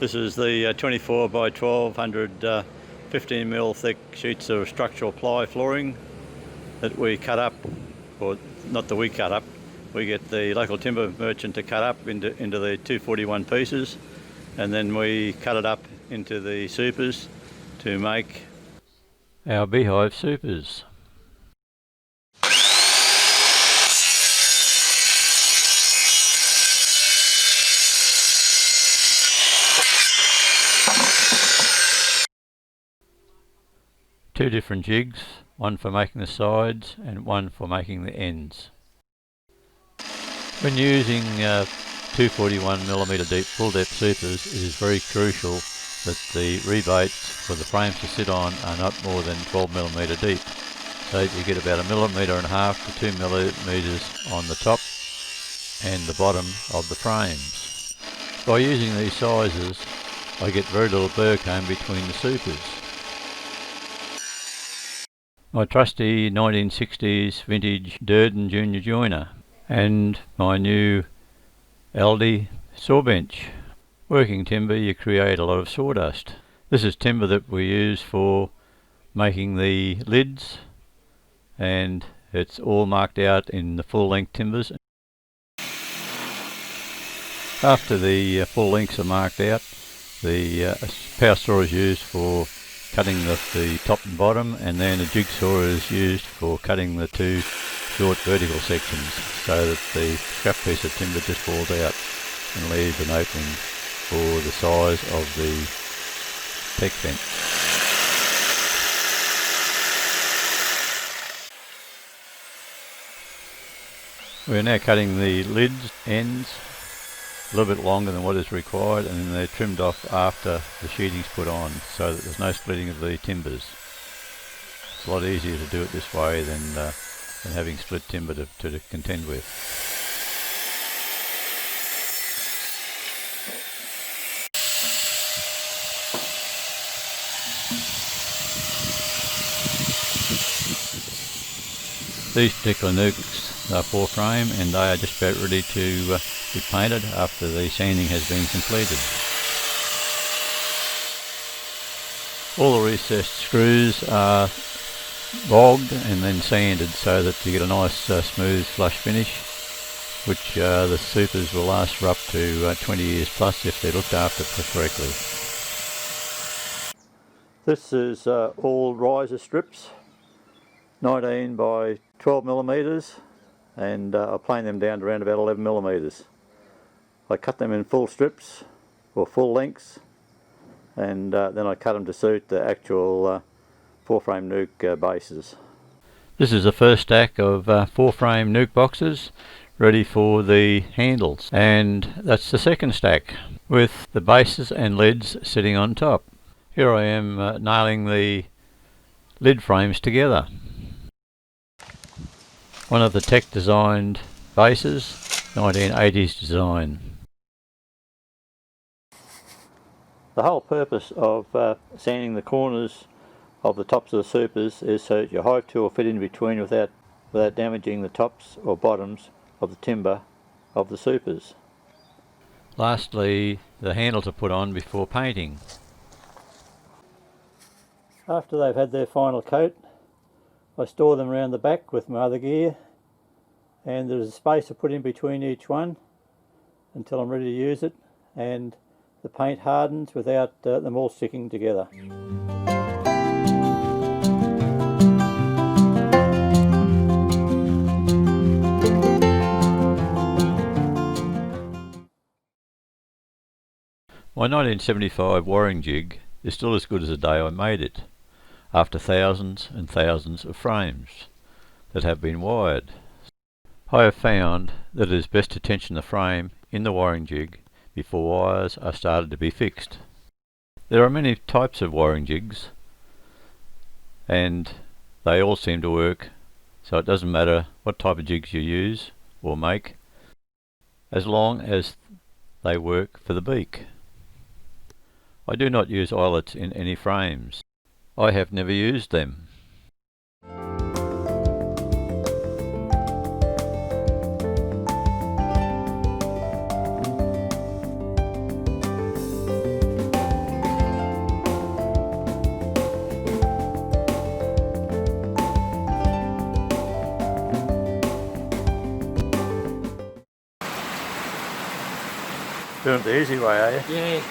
This is the 24 by 1200 15mm thick sheets of structural ply flooring that we cut up, or not that we cut up, we get the local timber merchant to cut up into the 241 pieces, and then we cut it up into the supers to make our beehive supers. Two different jigs, one for making the sides and one for making the ends. When using 241mm deep full depth supers, it is very crucial that the rebates for the frames to sit on are not more than 12mm deep, so that you get about 1.5 mm to 2mm on the top and the bottom of the frames. By using these sizes, I get very little burr comb between the supers. My trusty 1960s vintage Durden Junior joiner and my new Aldi saw bench. Working timber, you create a lot of sawdust. This is timber that we use for making the lids, and it's all marked out in the full length timbers. After the full lengths are marked out, the power saw is used for cutting the top and bottom, and then a jigsaw is used for cutting the two short vertical sections so that the scrap piece of timber just falls out and leaves an opening for the size of the deck vent. We're now cutting the lids ends a little bit longer than what is required, and then they're trimmed off after the sheeting's put on so that there's no splitting of the timbers. It's a lot easier to do it this way than having split timber to contend with. These particular nukes are 4-frame, and they are just about ready to be painted after the sanding has been completed. All the recessed screws are bogged and then sanded so that you get a nice smooth flush finish, which the supers will last for up to 20 years plus if they're looked after correctly. This is all riser strips, 19 by 12mm, and I plane them down to around about 11mm. I cut them in full strips or full lengths, and then I cut them to suit the actual 4-frame nuke bases. This is the first stack of 4-frame nuke boxes ready for the handles, and that's the second stack with the bases and lids sitting on top. Here I am nailing the lid frames together. One of the Tech designed bases, 1980s design. The whole purpose of sanding the corners of the tops of the supers is so that your hive tool will fit in between without damaging the tops or bottoms of the timber of the supers. Lastly, the handles are put on before painting. After they've had their final coat, I store them around the back with my other gear, and there's a space to put in between each one until I'm ready to use it, and the paint hardens without them all sticking together. My 1975 wiring jig is still as good as the day I made it, after thousands and thousands of frames that have been wired. I have found that it is best to tension the frame in the wiring jig before wires are started to be fixed. There are many types of wiring jigs, and they all seem to work, so it doesn't matter what type of jigs you use or make, as long as they work for the beak. I do not use eyelets in any frames. I have never used them. Doing it the easy way, are you? Yeah.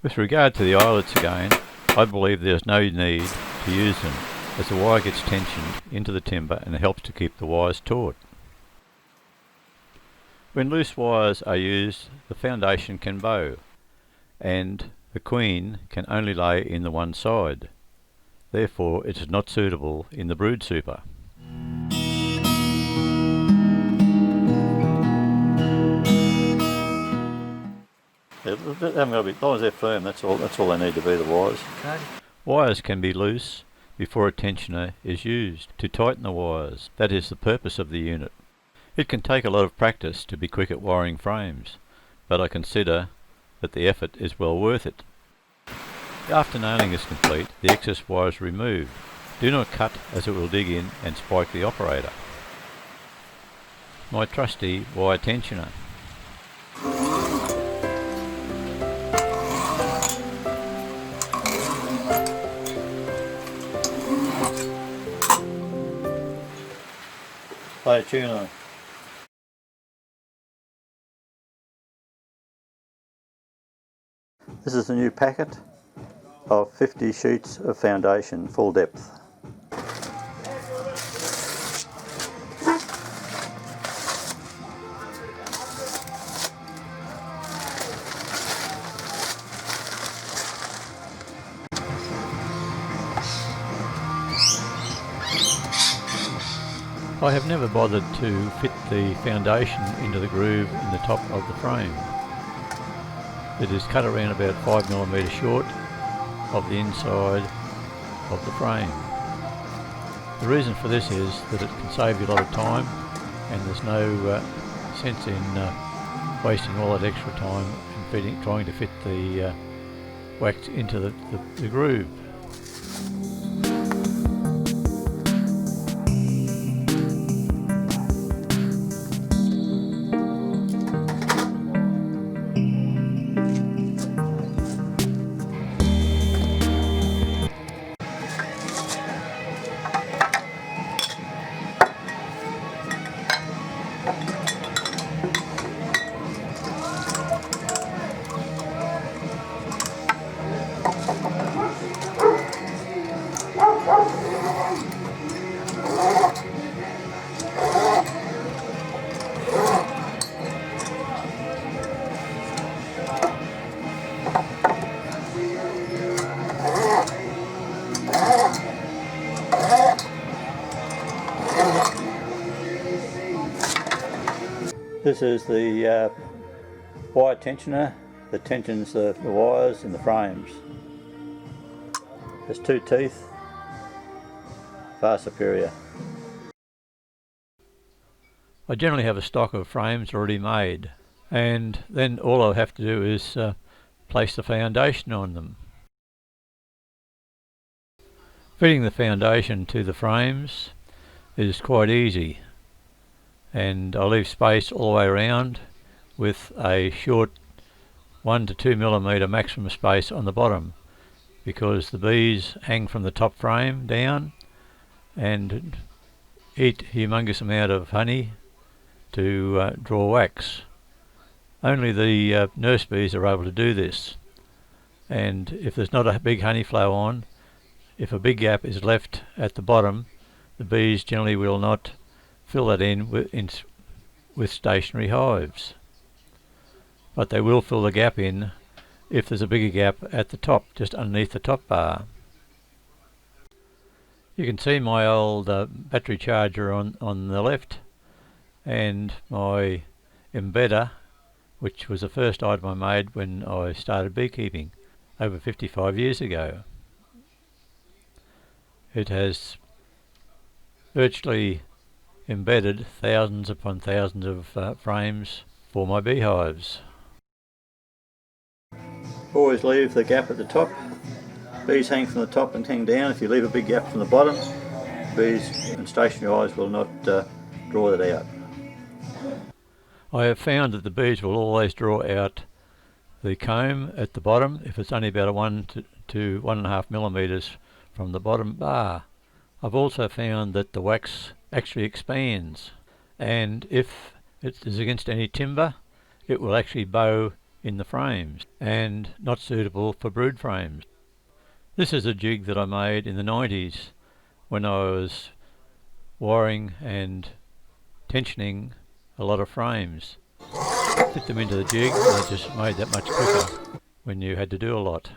With regard to the eyelets again, I believe there is no need to use them, as the wire gets tensioned into the timber and helps to keep the wires taut. When loose wires are used, the foundation can bow, and the queen can only lay in the one side. Therefore, it is not suitable in the brood super. They haven't got to be, as long as they're firm, that's all they need to be, the wires. Okay. Wires can be loose before a tensioner is used to tighten the wires. That is the purpose of the unit. It can take a lot of practice to be quick at wiring frames, but I consider that the effort is well worth it. After nailing is complete, the excess wire is removed. Do not cut, as it will dig in and spike the operator. My trusty wire tensioner. Play a tune on it. This is a new packet of 50 sheets of foundation, full depth. I have never bothered to fit the foundation into the groove in the top of the frame. It is cut around about 5mm short of the inside of the frame. The reason for this is that it can save you a lot of time, and there's no sense in wasting all that extra time in trying to fit the wax into the groove. This is the wire tensioner that tensions the wires in the frames. There's 2 teeth, far superior. I generally have a stock of frames already made, and then all I have to do is place the foundation on them. Fitting the foundation to the frames is quite easy, and I leave space all the way around with a short 1 to 2mm maximum space on the bottom, because the bees hang from the top frame down and eat a humongous amount of honey to draw wax. Only the nurse bees are able to do this, and if there's not a big honey flow on, if a big gap is left at the bottom, the bees generally will not fill that in with stationary hives, but they will fill the gap in if there's a bigger gap at the top, just underneath the top bar. You can see my old battery charger on the left, and my embedder, which was the first item I made when I started beekeeping over 55 years ago. It has virtually embedded thousands upon thousands of frames for my beehives. Always leave the gap at the top. Bees hang from the top and hang down. If you leave a big gap from the bottom, bees and stationary eyes will not draw that out. I have found that the bees will always draw out the comb at the bottom if it's only about 1 to 1.5 millimeters from the bottom bar. I've also found that the wax actually expands, and if it is against any timber, it will actually bow in the frames and not suitable for brood frames. This is a jig that I made in the 90s when I was wiring and tensioning a lot of frames. Fit them into the jig and it just made that much quicker when you had to do a lot.